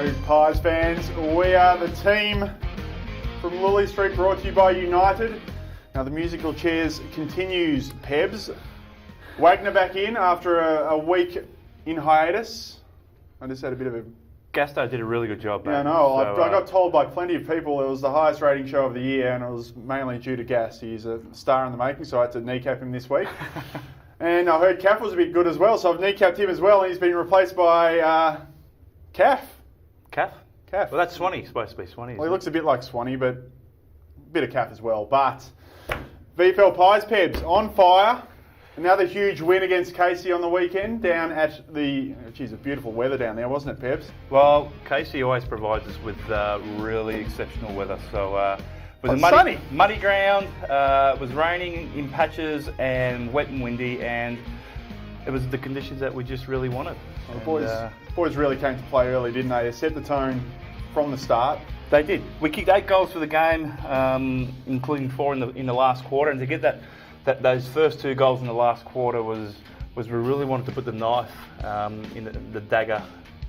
Hello, Pies fans. We are the team from Lilly Street, brought to you by United. Now, the musical chairs continues, Pebs. Wagner back in after a week in hiatus. I just had a bit of a... Gasto did a really good job, mate. Yeah, no, I got told by plenty of people it was the highest rating show of the year, and it was mainly due to Gas. He's a star in the making, so I had to kneecap him this week. And I heard Caff was a bit good as well, so I've kneecapped him as well, and he's been replaced by Caff. Caff? Caff. Well, that's Swanee. Supposed to be Swanee. Well, he looks a bit like Swanee, but a bit of Caff as well. But VFL Pies, Pebs, on fire. Another huge win against Casey on the weekend down at the... Geez, it's beautiful weather down there, wasn't it, Pebs? Well, Casey always provides us with really exceptional weather. So it was sunny. Muddy ground, it was raining in patches and wet and windy, and it was the conditions that we just really wanted. Well, the boys really came to play early, didn't they? They set the tone from the start. They did. We kicked 8 goals for the game, including 4 in the last quarter, and to get those first 2 goals in the last quarter was we really wanted to put the knife in the dagger,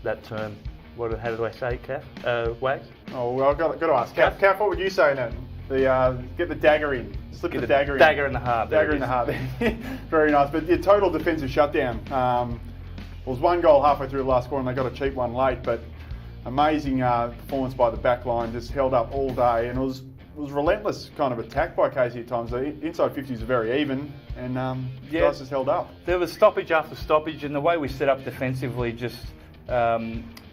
that term. How do I say it, Caff? Wags? Oh, well, I've got to ask. Caff, what would you say now? Get the dagger in. Slip the dagger in. Dagger in the heart. Dagger in the heart. Very nice. But your total defensive shutdown was 1 goal halfway through the last quarter, and they got a cheap one late, but amazing performance by the back line. Just held up all day, and it was relentless kind of attack by Casey at times. The inside 50s are very even, and guys just held up. There was stoppage after stoppage, and the way we set up defensively just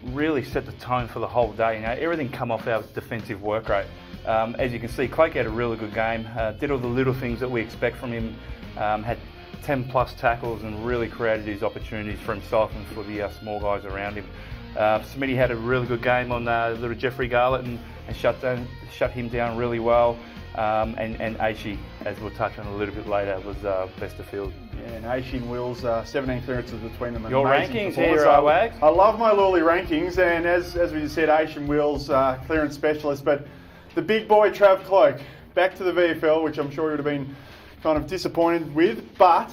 really set the tone for the whole day. You know, everything come off our defensive work rate. As you can see, Craig had a really good game. Did all the little things that we expect from him. Had 10 plus tackles and really created his opportunities for himself and for the small guys around him. Smitty had a really good game on little Jeffrey Garlett and shut him down really well. And Aishi, as we'll touch on a little bit later, was best of field. Yeah, and Aishi and Wills, 17 clearances between them. Your rankings here, Wags? I love my Lilly rankings, and as we just said, Aishi and Wills, clearance specialist, but the big boy Trav Cloak, back to the VFL, which I'm sure he would have been kind of disappointed with, but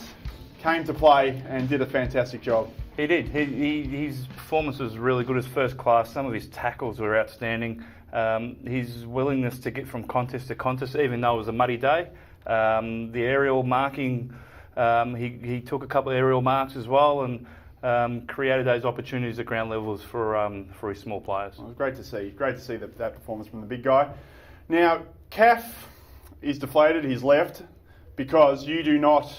came to play and did a fantastic job. He did. His performance was really good. His first class. Some of his tackles were outstanding. His willingness to get from contest to contest, even though it was a muddy day. The aerial marking, he took a couple of aerial marks as well and created those opportunities at ground levels for his small players. Well, it was great to see. Great to see that performance from the big guy. Now, Caff is deflated. He's left because you do not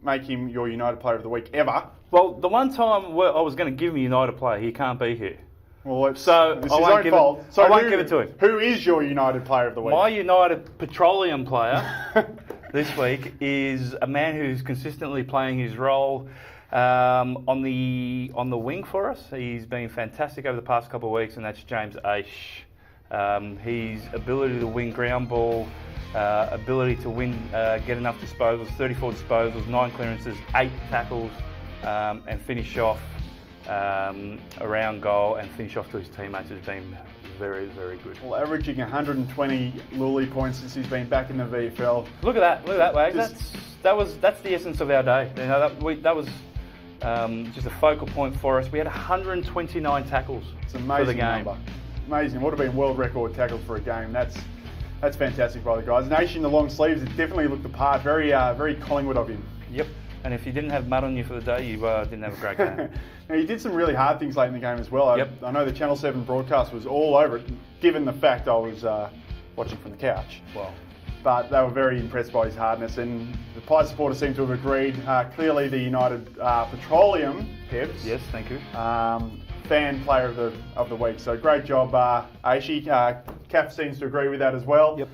make him your United Player of the Week ever. Well, the one time I was going to give him a United player, he can't be here. Well, it's his own fault. So I won't give it to him. Who is your United Player of the Week? My United Petroleum player this week is a man who's consistently playing his role on the wing for us. He's been fantastic over the past couple of weeks, and that's James Aish. His ability to win ground ball, ability to win, get enough disposals, 34 disposals, 9 clearances, 8 tackles, and finish off around goal and finish off to his teammates has been very, very good. Well, averaging 120 Lilly points since he's been back in the VFL. Look at that, Wags. That's the essence of our day. You know, that was just a focal point for us. We had 129 tackles for the game. Number. Amazing. Would have been world record tackles for a game. That's fantastic by the guys. Nation in the long sleeves, it definitely looked the part. Very Collingwood of him. Yep. And if you didn't have mud on you for the day, you didn't have a great game. Now, you did some really hard things late in the game as well. Yep. I know the Channel 7 broadcast was all over it, given the fact I was watching from the couch. Well, but they were very impressed by his hardness, and the Pies supporters seem to have agreed. Clearly, the United Petroleum, Pebs. Yes, thank you. Fan player of the week. So great job, Aishi. Caff seems to agree with that as well. Yep.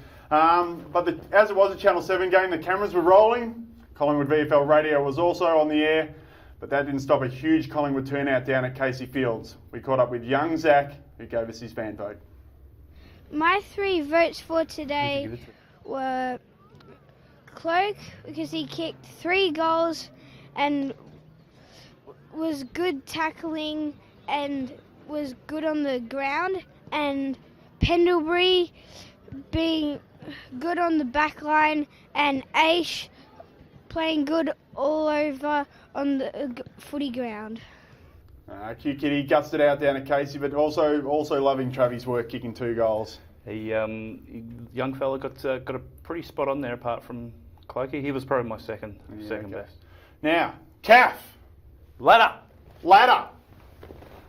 But as it was a Channel 7 game, the cameras were rolling. Collingwood VFL Radio was also on the air, but that didn't stop a huge Collingwood turnout down at Casey Fields. We caught up with young Zach, who gave us his fan vote. My 3 votes for today were Cloak, because he kicked 3 goals and was good tackling and was good on the ground, and Pendlebury being good on the back line, and Aish playing good all over on the footy ground. Cute kitty, gutsed it out down at Casey, but also loving Travis' work kicking 2 goals. Young fella got a pretty spot on there apart from Clokey. He was probably my second best. Now, Calf. Ladder.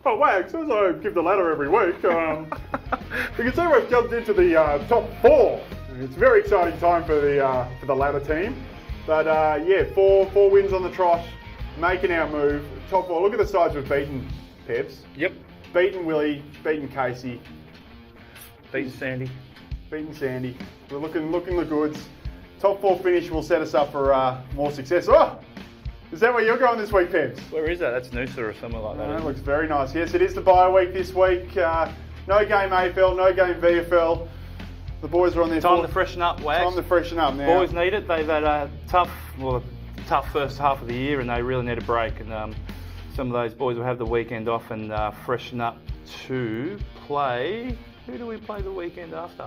Oh, Wags, as I give the ladder every week, you can see we've jumped into the top 4. It's a very exciting time for the ladder team. But four wins on the trot, making our move. Top 4. Look at the sides we've beaten, Pebs. Yep. Beaten Willie, beaten Casey, Beaten Sandy. We're looking the goods. Top 4 finish will set us up for more success. Oh, is that where you're going this week, Pebs? Where is that? That's Noosa or somewhere like that. It isn't looks very nice. Yes, it is the bye week this week. No game AFL, no game VFL. The boys are on their Time to freshen up, Wags. Time to freshen up now. Boys need it. They've had a tough first half of the year, and they really need a break. And some of those boys will have the weekend off and freshen up to play. Who do we play the weekend after?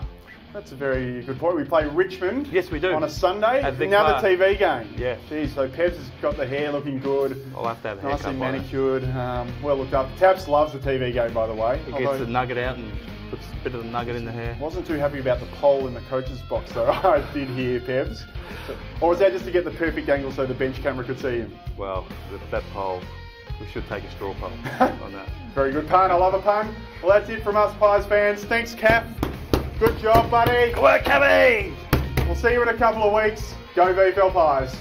That's a very good point. We play Richmond. Yes, we do. On a Sunday. At Vic Another Park. TV game. Yeah. Geez, so Pebs has got the hair looking good. I'll have to have a Nicely haircut by then. manicured, well looked up. Taps loves the TV game, by the way. He gets the nugget out and puts a bit of the nugget in the hair. Wasn't too happy about the pole in the coach's box, though. I did hear, Pebs. Or was that just to get the perfect angle so the bench camera could see him? Well, that pole, we should take a straw poll on that. Very good pun. I love a pun. Well, that's it from us Pies fans. Thanks, Cap. Good job, buddy. Good work, Cabby! We'll see you in a couple of weeks. Go VFL Pies.